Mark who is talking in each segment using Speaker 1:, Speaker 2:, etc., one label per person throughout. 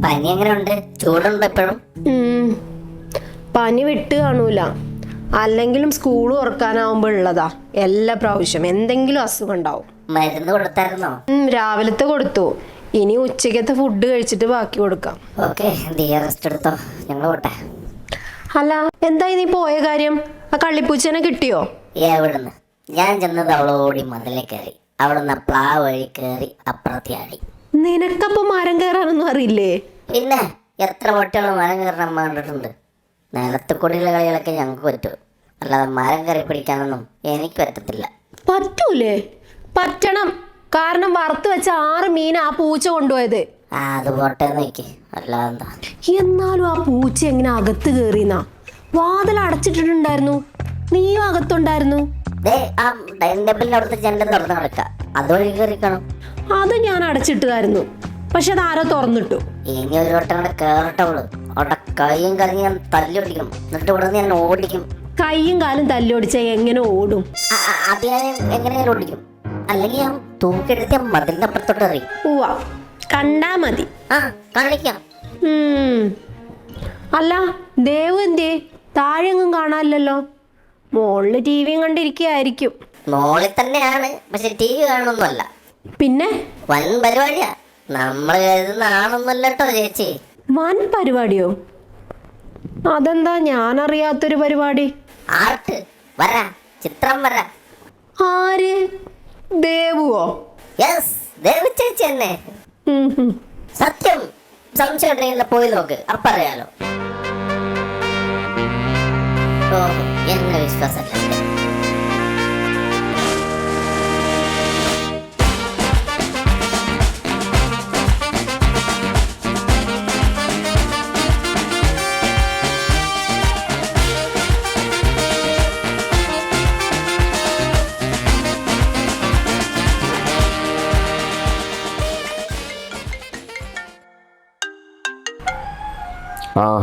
Speaker 1: പനി എങ്ങനെയുണ്ട്? ചൂടുണ്ടോ ഇപ്പോഴും?
Speaker 2: പനി വിട്ട് കാണൂല. അല്ലെങ്കിലും സ്കൂൾ തുറക്കാനാവുമ്പോ ഉള്ളതാ എല്ലാ പ്രാവശ്യം എന്തെങ്കിലും അസുഖം ഉണ്ടാവും.
Speaker 1: മരുന്ന് കൊടുത്തായിരുന്നോ?
Speaker 2: രാവിലത്തെ കൊടുത്തു. ഇനി ഉച്ചക്കത്തെ ഫുഡ് കഴിച്ചിട്ട് ബാക്കി കൊടുക്കാം.
Speaker 1: ഓക്കെ, റെസ്റ്റ് എടുത്തോ, ഞങ്ങൾ പോട്ടെ.
Speaker 2: അല്ല, എന്തായി നീ പോയ കാര്യം? ആ കള്ളിപ്പൂച്ചനെ കിട്ടിയോ?
Speaker 1: എവിടുന്ന്? ഞാൻ ചെന്നത് അവളോടി മതിലേ കയറി, അവിടുന്ന് പ്ലാവ് വഴി കയറി അപ്പുറത്തിയാടി.
Speaker 2: നിനക്കപ്പോ മരം കയറാനൊന്നും അറിയില്ലേ?
Speaker 1: പിന്നെ എത്ര വട്ടിയുള്ള മരം കയറാൻ അമ്മ കണ്ടിട്ടുണ്ട്. നിലത്തുകൂടിയുള്ള കളികളൊക്കെ ഞങ്ങൾക്ക് പറ്റും, അല്ലാതെ മരം കയറി പിടിക്കാനൊന്നും എനിക്ക് പറ്റത്തില്ല.
Speaker 2: പറ്റൂലേ? പറ്റണം. കാരണം വറുത്ത് വെച്ച 6 മീൻ ആ പൂച്ച കൊണ്ടുപോയത്.
Speaker 1: അത് പോട്ടെ നോക്കി, അല്ലാതെന്താ.
Speaker 2: എന്നാലും ആ പൂച്ച എങ്ങനെ അകത്ത് കയറിന്നാ? വാതിൽ അടച്ചിട്ടിട്ടുണ്ടായിരുന്നു, നീയും അകത്തുണ്ടായിരുന്നു.
Speaker 1: ഡൈനിങ് ടേബിളിന്റെ അവിടുത്തെ ജനൽ തുറന്നു കിടക്കാം, അതുവഴി കയറിക്കണം.
Speaker 2: അത് ഞാൻ അടച്ചിട്ടതായിരുന്നു, പക്ഷെ അതാരോ തുറന്നിട്ടു.
Speaker 1: ഇനി ഒരു വട്ടം കൂടെ കേറട്ടവള്, അവിടെ കൈയും കറിഞ്ഞ് ഞാൻ തല്ലി ഓടിക്കും, എന്നിട്ട് ഇവിടെ നിന്ന് ഞാൻ ഓടിക്കും.
Speaker 2: കൈയും കാലും തല്ലോടിച്ച എങ്ങനെ ഓടും?
Speaker 1: അത് ഞാൻ എങ്ങനെയാലും ഓടിക്കും, അല്ലെങ്കിൽ ഞാൻ തൂക്കെടുത്ത് മതിലിന്റെ അപ്പുറത്തോട്ട് എറിയും.
Speaker 2: ഉവ്വ, കണ്ടാ മതി.
Speaker 1: കാണിക്കാം.
Speaker 2: അല്ല, ദേവ് എന്തേ? താഴെങ്ങും കാണാനില്ലല്ലോ. മോളില് ടിവിയും കണ്ടിരിക്കുകയായിരിക്കും.
Speaker 1: മോളിൽ തന്നെയാണ്, പക്ഷെ ടി വി കാണുന്നല്ല.
Speaker 2: പിന്നെ
Speaker 1: വൻ പരിപാടിയാ, നമ്മൾ കരുതുന്ന ആണൊന്നല്ല കേട്ടോ ചേച്ചി.
Speaker 2: വൻ പരിപാടിയോ? അതെന്താ ഞാനറിയാത്തൊരു പരിപാടി?
Speaker 1: ആർട്ട് വര, ചിത്രം വര.
Speaker 2: ആര്? ദേവുവോ?
Speaker 1: യെസ്, ദേവു ചേച്ചി തന്നെ. സത്യം, സംശയം ഉണ്ടെങ്കിൽ പോയി നോക്ക്, അപ്പറിയാലോ. ഓ, എന്നെ വിശ്വാസമല്ല.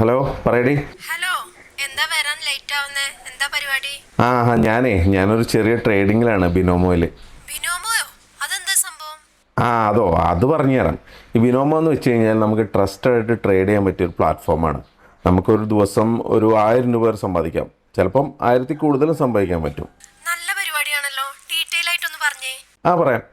Speaker 3: ഹലോ, പറയടി.
Speaker 2: ഹലോ, എന്താ വരാൻ ലേറ്റ് ആവുന്നേ? എന്താ പരിപാടി?
Speaker 3: ഞാനൊരു ചെറിയ ട്രേഡിങ്ങിലാണ് ബിനോമോയിൽ.
Speaker 2: ബിനോമോയോ? അതെന്താ സംഭവം?
Speaker 3: അത് പറഞ്ഞു തരാം. ഈ ബിനോമോ എന്ന് വെച്ച് കഴിഞ്ഞാൽ നമുക്ക് ട്രസ്റ്റഡ് ആയിട്ട് ട്രേഡ് ചെയ്യാൻ പറ്റിയ ഒരു പ്ലാറ്റ്ഫോമാണ്. നമുക്കൊരു ദിവസം ഒരു 1000 രൂപ വരെ സമ്പാദിക്കാം, ചിലപ്പം 1000 കൂടുതലും സമ്പാദിക്കാൻ പറ്റും.
Speaker 2: നല്ല പരിപാടിയാണല്ലോ, ഡീറ്റെയിൽ ആയിട്ടൊന്ന് പറഞ്ഞേ.
Speaker 3: പറയാം.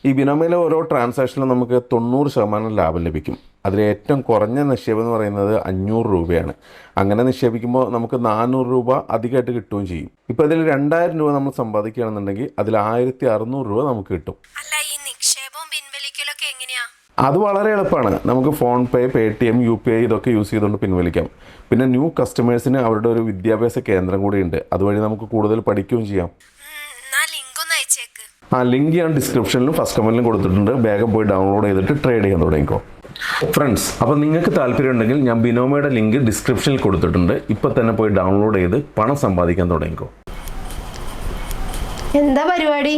Speaker 3: ഈ ബിനോമോയിലെ ഓരോ ട്രാൻസാക്ഷനിലും നമുക്ക് 90% ലാഭം ലഭിക്കും. അതിൽ ഏറ്റവും കുറഞ്ഞ നിക്ഷേപം എന്ന് പറയുന്നത് 500 രൂപയാണ്. അങ്ങനെ നിക്ഷേപിക്കുമ്പോൾ നമുക്ക് 400 രൂപ അധികമായിട്ട് കിട്ടുകയും ചെയ്യും. ഇപ്പോൾ ഇതിൽ 2000 രൂപ നമ്മൾ സമ്പാദിക്കുകയാണെന്നുണ്ടെങ്കിൽ അതിൽ 1600 രൂപ നമുക്ക് കിട്ടും.
Speaker 2: അല്ല, ഈ നിക്ഷേപവും പിൻവലിക്കലൊക്കെ എങ്ങനെയാ?
Speaker 3: അത് വളരെ എളുപ്പമാണ്. നമുക്ക് ഫോൺ പേ, പേടിഎം, UPI ഇതൊക്കെ യൂസ് ചെയ്തുകൊണ്ട് പിൻവലിക്കാം. പിന്നെ ന്യൂ കസ്റ്റമേഴ്സിന് അവരുടെ ഒരു വിദ്യാഭ്യാസ കേന്ദ്രം കൂടിയുണ്ട്, അതുവഴി നമുക്ക് കൂടുതൽ പഠിക്കുകയും ചെയ്യാം. ലിങ്ക് ഞാൻ ഡിസ്ക്രിപ്ഷനിലും ഫസ്റ്റ് കമൻറ്റിലും കൊടുത്തിട്ടുണ്ട്. വേഗം പോയി ഡൗൺലോഡ് ചെയ്തിട്ട് ട്രേഡ് ചെയ്യാൻ തുടങ്ങിക്കോ ഫ്രണ്ട്സ്. അപ്പോൾ നിങ്ങൾക്ക് താല്പര്യം ഉണ്ടെങ്കിൽ ഞാൻ ബിനോമോയുടെ ലിങ്ക് ഡിസ്ക്രിപ്ഷനിൽ കൊടുത്തിട്ടുണ്ട്. ഇപ്പോൾ തന്നെ പോയി ഡൗൺലോഡ് ചെയ്ത് പണം സമ്പാദിക്കാൻ തുടങ്ങിക്കോ.
Speaker 2: എന്താ പരിപാടി?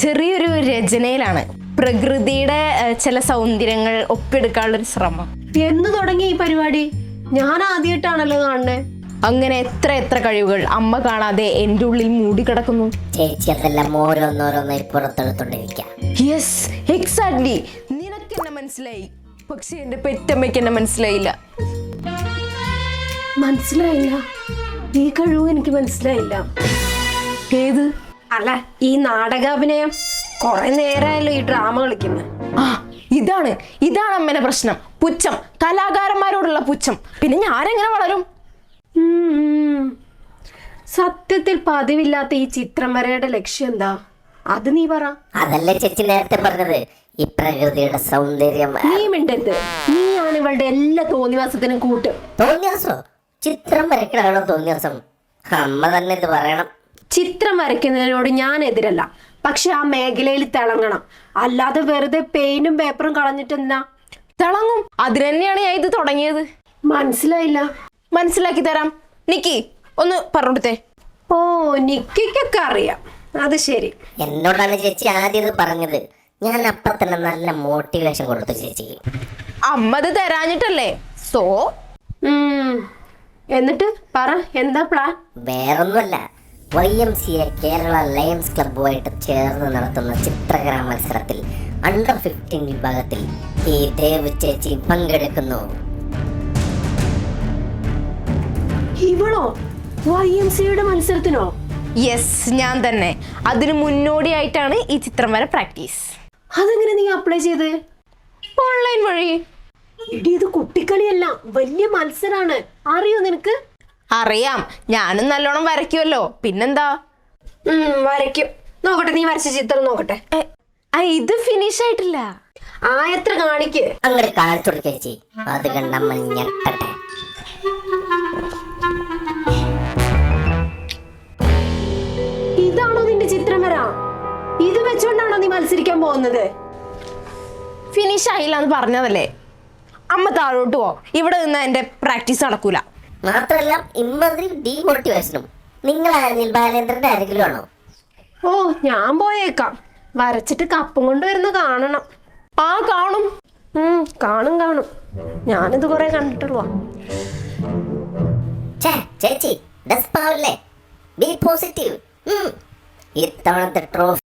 Speaker 4: ചെറിയൊരു രചനയിലാണ്, പ്രകൃതിയുടെ ചില സൗന്ദര്യങ്ങൾ ഒപ്പിയെടുക്കാനുള്ളൊരു ശ്രമം.
Speaker 2: എന്ന് തുടങ്ങി ഈ പരിപാടി? ഞാൻ ആദ്യമായിട്ടാണല്ലോ കാണുന്നത്.
Speaker 4: അങ്ങനെ എത്ര കഴിവുകൾ അമ്മ കാണാതെ എൻ്റെ ഉള്ളിൽ മൂടിക്കിടക്കുന്നു.
Speaker 1: ചേച്ചി അതെല്ലാം ഓരോന്നോരോന്നായി പുറത്തെടുത്തോണ്ടിരിക്കാം.
Speaker 4: Yes, exactly. നിനക്ക് എന്നെ മനസ്സിലായി, പക്ഷെ എൻ്റെ പെറ്റമ്മയ്ക്ക് എന്നെ മനസ്സിലായില്ല.
Speaker 2: ഈ കഴിവ് എനിക്ക് മനസ്സിലായില്ല.
Speaker 4: ഏത്?
Speaker 2: അല്ല, ഈ നാടകാഭിനയം. കുറെ നേരമായല്ലോ ഈ ഡ്രാമ കളിക്കുന്നത്.
Speaker 4: ഇതാണ് അമ്മേനെ പ്രശ്നം. പുച്ഛം, കലാകാരന്മാരോടുള്ള പുച്ഛം. പിന്നെ ഞാനെങ്ങനെ വളരും?
Speaker 2: സത്യത്തിൽ പതിവില്ലാത്ത ഈ ചിത്രം വരയുടെ ലക്ഷ്യം എന്താ? അത് നീ പറ.
Speaker 1: അതല്ലേ ചേച്ചി നേരത്തെ പറഞ്ഞത്, ഈ പ്രകൃതിയുടെ സൗന്ദര്യം.
Speaker 2: നീ മിണ്ടരുത്. നീയാണ് ഇവളുടെ എല്ലാ തോന്നിവാസത്തിനും കൂട്ട്.
Speaker 1: തോന്നിയാസോ? ചിത്രം വരയ്ക്കണോ തോന്നിയാസം? അമ്മ തന്നെ ഇത് പറയണം.
Speaker 2: ചിത്രം വരയ്ക്കുന്നതിനോട് ഞാൻ എതിരല്ല, പക്ഷെ ആ മേഖലയിൽ തിളങ്ങണം. അല്ലാതെ വെറുതെ പെയിന്റും പേപ്പറും കളഞ്ഞിട്ട് എന്താ?
Speaker 4: തിളങ്ങും. അതിന് തന്നെയാണ് ഞാൻ ഇത് തുടങ്ങിയത്.
Speaker 2: മനസ്സിലായില്ല.
Speaker 4: മനസ്സിലാക്കി തരാം. നിക്കി ഒന്ന് പറഞ്ഞോടുത്തേ.
Speaker 2: ഓ, നിക്കൊക്കെ അറിയാം. അത് ശരി.
Speaker 1: എന്നോടാണ് ചേച്ചി ആദ്യം ഇത് പറഞ്ഞത്. ഞാൻ അപ്പൊ തന്നെ നല്ല മോട്ടിവേഷൻ കൊടുത്തു ചേച്ചിക്ക്.
Speaker 4: അമ്മ അത് തരാഞ്ഞിട്ടല്ലേ? സോ
Speaker 2: എന്നിട്ട് പറ, എന്താ പ്ലാൻ?
Speaker 1: വേറൊന്നുമല്ല, YMCA കേരള ലയൺസ് ക്ലബ്ബുമായിട്ട് ചേർന്ന് നടത്തുന്ന ചിത്രകലാ മത്സരത്തിൽ അണ്ടർ 15 വിഭാഗത്തിൽ ഈ ദേവ് ചേച്ചി പങ്കെടുക്കുന്നു.
Speaker 2: ഇവളോ YMCA മത്സരത്തിനോ?
Speaker 4: യെസ്, ഞാൻ തന്നെ. അതിന് മുന്നോടിയായിട്ടാണ് ഈ ചിത്രം വര പ്രാക്ടീസ്.
Speaker 2: അതെങ്ങനെ നീ അപ്ലൈ ചെയ്ത്?
Speaker 4: ഓൺലൈൻ വഴി.
Speaker 2: എടി ഇത് കുട്ടിക്കളിയല്ല, വലിയ മത്സരാണ്. അറിയോ നിനക്ക്?
Speaker 4: അറിയാം, ഞാനും നല്ലോണം വരയ്ക്കുമല്ലോ, പിന്നെന്താ.
Speaker 2: വരയ്ക്കും. നോക്കട്ടെ, നീ വരച്ച ചിത്രം നോക്കട്ടെ.
Speaker 4: ഇത് ഫിനിഷ് ആയിട്ടില്ല.
Speaker 2: എത്ര കാണിക്ക്.
Speaker 1: അങ്ങനെ കാണിച്ചു കൊടുക്കുക ചേച്ചി. അത് കണ്ടമ്മ ഞെട്ടട്ടെ.
Speaker 2: ഇതാണോ നിന്റെ ചിത്രം വര? ഇത് വെച്ചോണ്ടാണോ നീ മത്സരിക്കാൻ പോകുന്നത്?
Speaker 4: ഫിനിഷ് ആയില്ല എന്ന് പറഞ്ഞതല്ലേ. അമ്മ താഴോട്ട് പോ, ഇവിടെ നിന്ന് എന്റെ പ്രാക്ടീസ് നടക്കൂല.
Speaker 1: മാത്രമല്ല ഇമ്മാതിരി ഡീമോട്ടിവേഷനും നിങ്ങൾ ആരെങ്കിലും ബാലേന്ദ്രന്റെ ആരെങ്കിലും ആണോ?
Speaker 2: ഓ, ഞാൻ പോയേക്കാം. വരച്ചിട്ട് കപ്പും കൊണ്ട് വരുന്ന കാണണം.
Speaker 4: കാണും.
Speaker 2: കാണും. ഞാനിത് കുറെ കണ്ടിട്ടുള്ളൂ.
Speaker 1: ചേച്ചി ഡെസ്പാവല്ലേ, ബി പോസിറ്റീവ്. ഇത്തവണത്തെ ട്രോഫി